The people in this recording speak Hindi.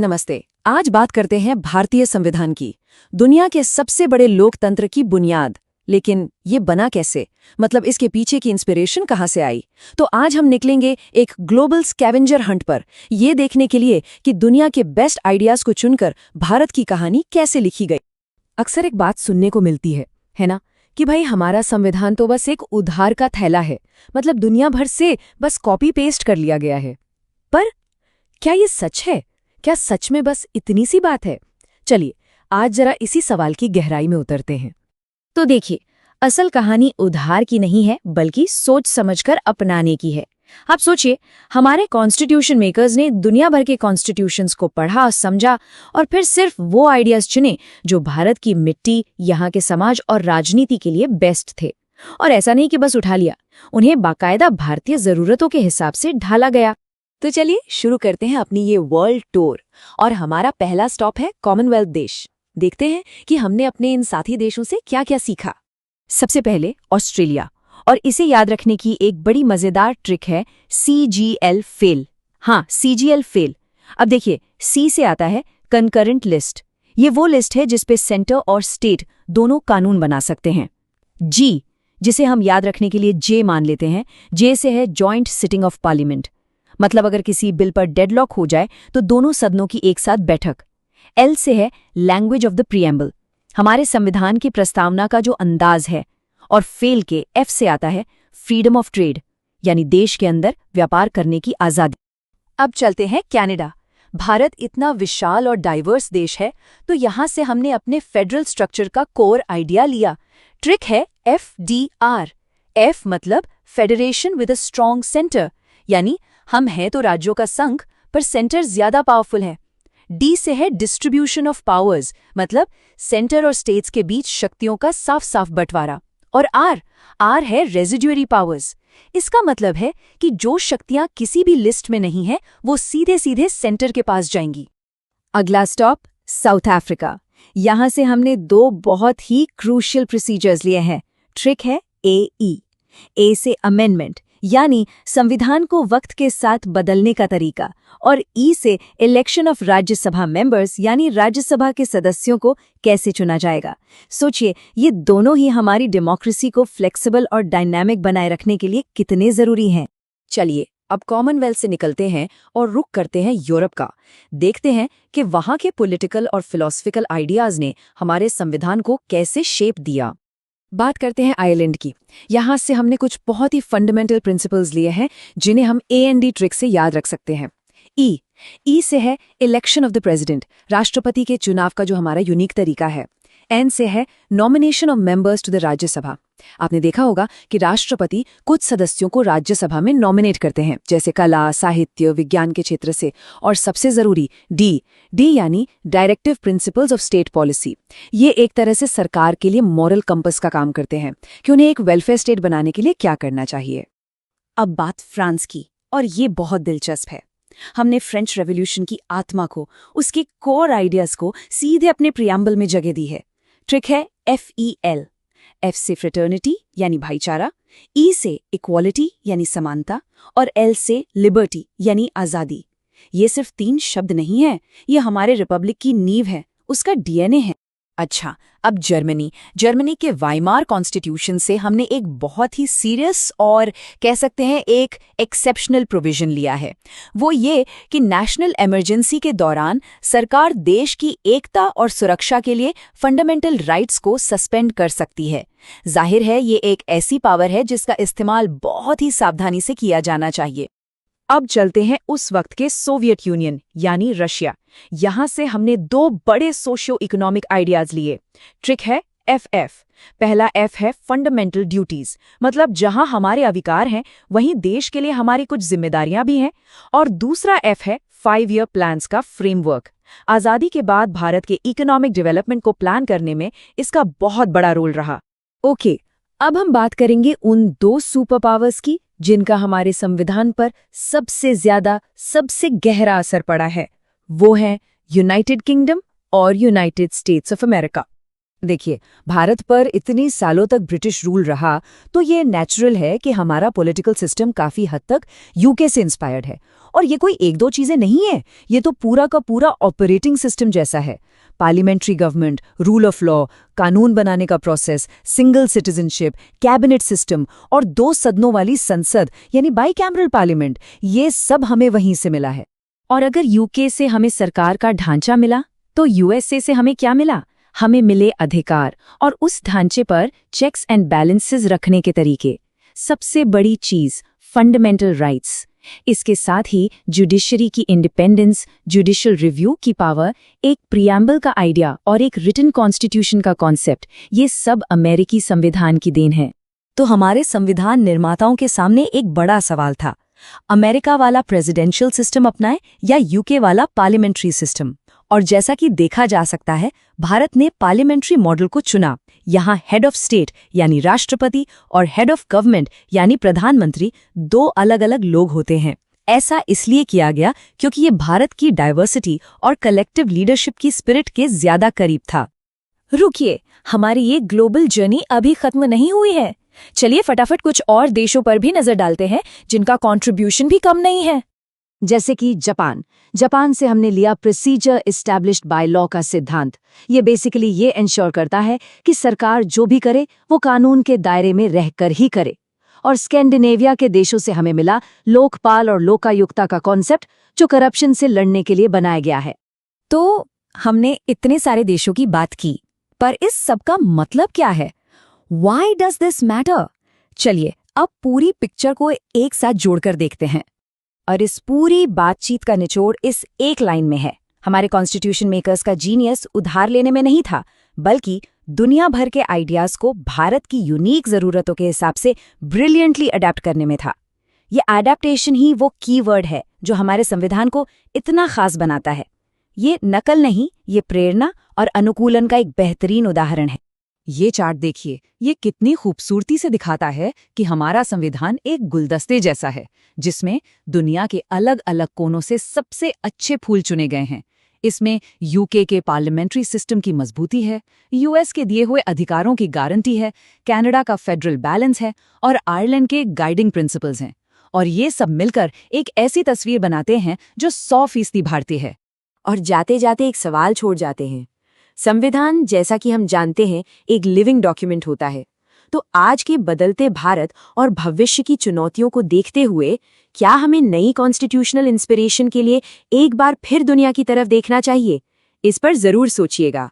नमस्ते। आज बात करते हैं भारतीय संविधान की, दुनिया के सबसे बड़े लोकतंत्र की बुनियाद। लेकिन ये बना कैसे? मतलब इसके पीछे की इंस्पिरेशन कहाँ से आई? तो आज हम निकलेंगे एक ग्लोबल स्कैवेंजर हंट पर, ये देखने के लिए कि दुनिया के बेस्ट आइडियाज को चुनकर भारत की कहानी कैसे लिखी गई। अक्सर एक बात सुनने को मिलती है ना, कि भाई हमारा संविधान तो बस एक उधार का थैला है, मतलब दुनिया भर से बस कॉपी पेस्ट कर लिया गया है। पर क्या ये सच है? क्या सच में बस इतनी सी बात है? चलिए आज जरा इसी सवाल की गहराई में उतरते हैं। तो देखिए, असल कहानी उधार की नहीं है, बल्कि सोच समझकर अपनाने की है। आप सोचिए, हमारे कॉन्स्टिट्यूशन मेकर्स ने दुनिया भर के कॉन्स्टिट्यूशंस को पढ़ा, समझा और फिर सिर्फ वो आइडियाज चुने जो भारत की मिट्टी, यहाँ के समाज और राजनीति के लिए बेस्ट थे। और ऐसा नहीं कि बस उठा लिया, उन्हें बाकायदा भारतीय जरूरतों के हिसाब से ढाला गया। तो चलिए शुरू करते हैं अपनी ये वर्ल्ड टूर, और हमारा पहला स्टॉप है कॉमनवेल्थ देश। देखते हैं कि हमने अपने इन साथी देशों से क्या क्या सीखा। सबसे पहले ऑस्ट्रेलिया, और इसे याद रखने की एक बड़ी मजेदार ट्रिक है CGL फेल। हाँ, CGL फेल। अब देखिए, C से आता है कंकरेंट लिस्ट। ये वो लिस्ट है जिसपे सेंटर और स्टेट दोनों कानून बना सकते हैं। G, जिसे हम याद रखने के लिए J मान लेते हैं, J से है जॉइंट सिटिंग ऑफ पार्लियामेंट, मतलब अगर किसी बिल पर डेडलॉक हो जाए तो दोनों सदनों की एक साथ बैठक। L से है लैंग्वेज ऑफ द प्रीएम्बल, हमारे संविधान की प्रस्तावना का जो अंदाज है। और फेल के F से आता है फ्रीडम ऑफ ट्रेड, यानी देश के अंदर व्यापार करने की आज़ादी। अब चलते हैं कनाडा। भारत इतना विशाल और डाइवर्स देश है, तो यहाँ से हमने अपने फेडरल स्ट्रक्चर का कोर आइडिया लिया। ट्रिक है FDR। F मतलब federation with a strong centre, यानी हम हैं तो राज्यों का संघ, पर सेंटर ज्यादा पावरफुल है। D से है डिस्ट्रीब्यूशन ऑफ पावर्स, मतलब सेंटर और स्टेट्स के बीच शक्तियों का साफ साफ बंटवारा। और R है रेजिड्यूरी पावर्स। इसका मतलब है कि जो शक्तियां किसी भी लिस्ट में नहीं है, वो सीधे सीधे सेंटर के पास जाएंगी। अगला स्टॉप साउथ अफ्रीका। यहां से हमने दो बहुत ही क्रूशियल प्रोसीजर्स लिए हैं। ट्रिक है AE। A से अमेंडमेंट, यानी संविधान को वक्त के साथ बदलने का तरीका, और E से इलेक्शन ऑफ राज्यसभा मेंबर्स, यानी राज्यसभा के सदस्यों को कैसे चुना जाएगा। सोचिए, ये दोनों ही हमारी डेमोक्रेसी को फ्लेक्सिबल और डायनामिक बनाए रखने के लिए कितने जरूरी हैं। चलिए अब कॉमनवेल्थ से निकलते हैं और रुख करते हैं यूरोप का। देखते हैं कि वहाँ के पॉलिटिकल और फिलॉसफिकल आइडियाज ने हमारे संविधान को कैसे शेप दिया। बात करते हैं आयरलैंड की। यहाँ से हमने कुछ बहुत ही फंडामेंटल प्रिंसिपल्स लिए हैं, जिन्हें हम AND ट्रिक से याद रख सकते हैं। E से है इलेक्शन ऑफ द प्रेसिडेंट, राष्ट्रपति के चुनाव का जो हमारा यूनिक तरीका है। N से है nomination of members to the Rajya Sabha. आपने देखा होगा कि राष्ट्रपति कुछ सदस्यों को राज्यसभा में नॉमिनेट करते हैं, जैसे कला, साहित्य, विज्ञान के क्षेत्र से। और सबसे जरूरी D यानी directive principles of state policy. ये एक तरह से सरकार के लिए मॉरल कंपस का काम करते हैं कि उन्हें एक वेलफेयर स्टेट बनाने के लिए क्या करना चाहिए। अब बात फ्रांस की, और ये बहुत दिलचस्प है। हमने फ्रेंच रेवोल्यूशन की आत्मा को, उसके कोर आइडियाज को सीधे अपने प्रियम्बल में जगह दी है। ट्रिक है FEL। F से फ्रेटर्निटी यानी भाईचारा, E से इक्वालिटी यानी समानता, और L से लिबर्टी यानी आज़ादी। ये सिर्फ 3 शब्द नहीं है, ये हमारे रिपब्लिक की नींव है, उसका DNA है। अच्छा, अब जर्मनी के वाइमार कॉन्स्टिट्यूशन से हमने एक बहुत ही सीरियस और कह सकते हैं एक एक्सेप्शनल प्रोविजन लिया है। वो ये कि नेशनल इमरजेंसी के दौरान सरकार देश की एकता और सुरक्षा के लिए फंडामेंटल राइट्स को सस्पेंड कर सकती है। जाहिर है, ये एक ऐसी पावर है जिसका इस्तेमाल बहुत ही सावधानी से किया जाना चाहिए। अब चलते हैं उस वक्त के सोवियत यूनियन यानी रशिया। यहां से हमने 2 बड़े सोशियो इकोनॉमिक आइडियाज लिए। ट्रिक है FF। पहला F है फंडामेंटल ड्यूटीज, मतलब जहां हमारे अधिकार हैं वहीं देश के लिए हमारी कुछ जिम्मेदारियां भी हैं। और दूसरा F है 5 ईयर प्लान्स का फ्रेमवर्क। आजादी के बाद भारत के इकोनॉमिक डेवलपमेंट को प्लान करने में इसका बहुत बड़ा रोल रहा। ओके, अब हम बात करेंगे उन 2 सुपर पावर्स की जिनका हमारे संविधान पर सबसे ज्यादा, सबसे गहरा असर पड़ा है। वो हैं यूनाइटेड किंगडम और यूनाइटेड स्टेट्स ऑफ अमेरिका। देखिए, भारत पर इतनी सालों तक ब्रिटिश रूल रहा, तो ये नेचुरल है कि हमारा पॉलिटिकल सिस्टम काफी हद तक यूके से इंस्पायर्ड है। और ये कोई एक दो चीजें नहीं है, ये तो पूरा का पूरा ऑपरेटिंग सिस्टम जैसा है। Parliamentary government, rule of law, कानून बनाने का process, single citizenship, cabinet system और 2 सदनों वाली संसद यानी बाईकैमरल पार्लियामेंट, ये सब हमें वहीं से मिला है। और अगर यूके से हमें सरकार का ढांचा मिला, तो यूएसए से हमें क्या मिला? हमें मिले अधिकार और उस ढांचे पर चेक्स एंड बैलेंसेस रखने के तरीके। सबसे बड़ी चीज, फंडामेंटल राइट्स। इसके साथ ही जुडिशरी की इंडिपेंडेंस, जुडिशियल रिव्यू की पावर, एक प्रियम्बल का आइडिया और एक रिटन कॉन्स्टिट्यूशन का कॉन्सेप्ट, ये सब अमेरिकी संविधान की देन है। तो हमारे संविधान निर्माताओं के सामने एक बड़ा सवाल था, अमेरिका वाला प्रेसिडेंशियल सिस्टम अपनाए या यूके वाला पार्लियामेंट्री सिस्टम। और जैसा कि देखा जा सकता है, भारत ने पार्लियामेंट्री मॉडल को चुना। यहाँ हेड ऑफ स्टेट यानी राष्ट्रपति और हेड ऑफ गवर्नमेंट यानी प्रधानमंत्री 2 अलग-अलग लोग होते हैं। ऐसा इसलिए किया गया क्योंकि ये भारत की डाइवर्सिटी और कलेक्टिव लीडरशिप की स्पिरिट के ज्यादा करीब था। रुकिए, हमारी ये ग्लोबल जर्नी अभी खत्म नहीं हुई है। चलिए फटाफट कुछ और देशों पर भी नजर डालते हैं जिनका कंट्रीब्यूशन भी कम नहीं है। जैसे कि जापान से हमने लिया प्रोसीजर एस्टैब्लिश्ड बाय लॉ का सिद्धांत। ये बेसिकली ये इंश्योर करता है कि सरकार जो भी करे वो कानून के दायरे में रहकर ही करे। और स्कैंडिनेविया के देशों से हमें मिला लोकपाल और लोकायुक्ता का कॉन्सेप्ट, जो करप्शन से लड़ने के लिए बनाया गया है। तो हमने इतने सारे देशों की बात की, पर इस सब का मतलब क्या है? Why does this matter? चलिए अब पूरी पिक्चर को एक साथ जोड़कर देखते हैं। और इस पूरी बातचीत का निचोड़ इस एक लाइन में है। हमारे कॉन्स्टिट्यूशन मेकर्स का जीनियस उधार लेने में नहीं था, बल्कि दुनिया भर के आइडियाज को भारत की यूनिक जरूरतों के हिसाब से ब्रिलियंटली अडेप्ट करने में था। ये एडेप्टेशन ही वो कीवर्ड है जो हमारे संविधान को इतना खास बनाता है। ये नकल नहीं, ये प्रेरणा और अनुकूलन का एक बेहतरीन उदाहरण है। ये चार्ट देखिए, ये कितनी खूबसूरती से दिखाता है कि हमारा संविधान एक गुलदस्ते जैसा है, जिसमें दुनिया के अलग अलग कोनों से सबसे अच्छे फूल चुने गए हैं। इसमें यूके के पार्लियामेंट्री सिस्टम की मजबूती है, यूएस के दिए हुए अधिकारों की गारंटी है, कनाडा का फेडरल बैलेंस है और आयरलैंड के गाइडिंग प्रिंसिपल्स हैं। और ये सब मिलकर एक ऐसी तस्वीर बनाते हैं जो 100% भारतीय है। और जाते जाते एक सवाल छोड़ जाते हैं। संविधान, जैसा कि हम जानते हैं, एक लिविंग डॉक्यूमेंट होता है। तो आज के बदलते भारत और भविष्य की चुनौतियों को देखते हुए क्या हमें नई कॉन्स्टिट्यूशनल इंस्पिरेशन के लिए एक बार फिर दुनिया की तरफ देखना चाहिए? इस पर जरूर सोचिएगा।